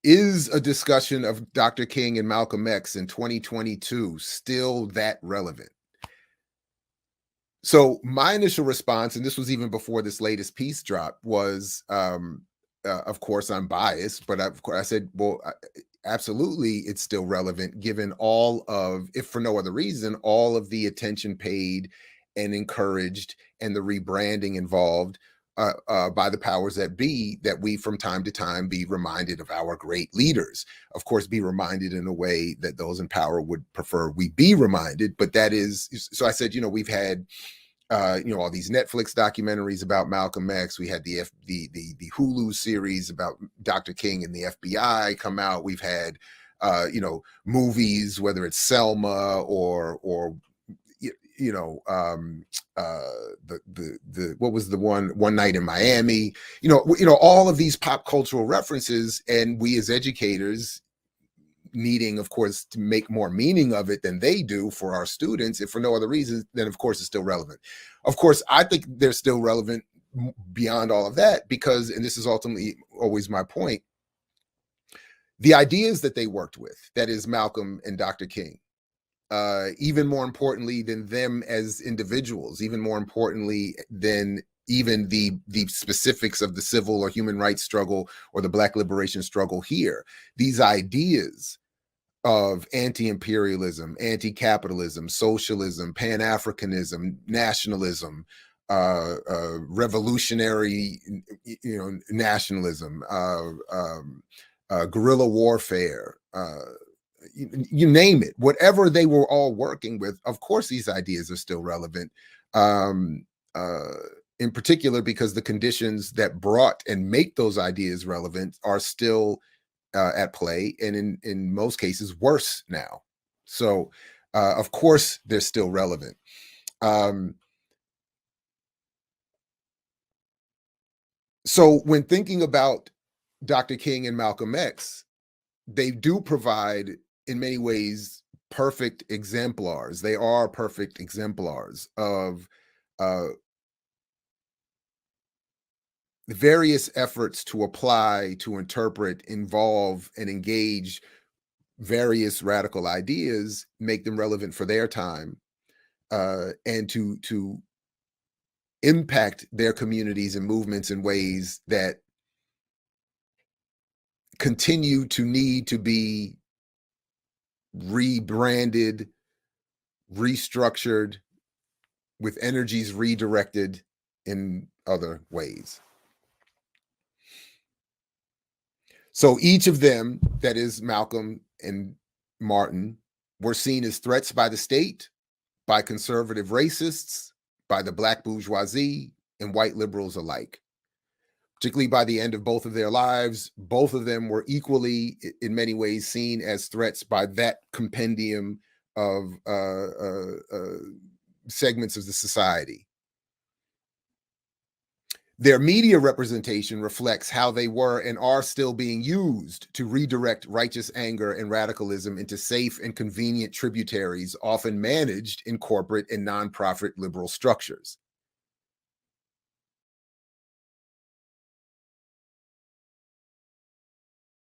Is a discussion of Dr. King and Malcolm X in 2022 still that relevant? So my initial response, and this was even before this latest piece drop, was, of course, I'm biased, but of course I said, well, absolutely, it's still relevant given all of, if for no other reason, all of the attention paid and encouraged and the rebranding involved by the powers that be, that we from time to time be reminded of our great leaders. Of course, be reminded in a way that those in power would prefer we be reminded. But that is, so I said, we've had all these Netflix documentaries about Malcolm X. We had the Hulu series about Dr. King and the FBI come out. We've had movies, whether it's Selma or the what was the one night in Miami. All of these pop cultural references, and we as educators needing, of course, to make more meaning of it than they do for our students, if for no other reason, then of course it's still relevant. Of course, I think they're still relevant beyond all of that because, and this is ultimately always my point, the ideas that they worked with, that is Malcolm and Dr. King, even more importantly than them as individuals, even more importantly than even the specifics of the civil or human rights struggle or the Black liberation struggle here, these ideas of anti-imperialism, anti-capitalism, socialism, Pan-Africanism, nationalism, revolutionary, nationalism, guerrilla warfare, you name it, whatever they were all working with. Of course, these ideas are still relevant. In particular, because the conditions that brought and make those ideas relevant are still at play, and in most cases worse now. So of course they're still relevant. So when thinking about Dr. King and Malcolm X, they do provide in many ways perfect exemplars. They are perfect exemplars of various efforts to apply, to interpret, involve, and engage various radical ideas, make them relevant for their time, and to impact their communities and movements in ways that continue to need to be rebranded, restructured, with energies redirected in other ways. So each of them, that is Malcolm and Martin, were seen as threats by the state, by conservative racists, by the Black bourgeoisie, and white liberals alike. Particularly by the end of both of their lives, both of them were equally, in many ways, seen as threats by that compendium of segments of the society. Their media representation reflects how they were and are still being used to redirect righteous anger and radicalism into safe and convenient tributaries, often managed in corporate and nonprofit liberal structures.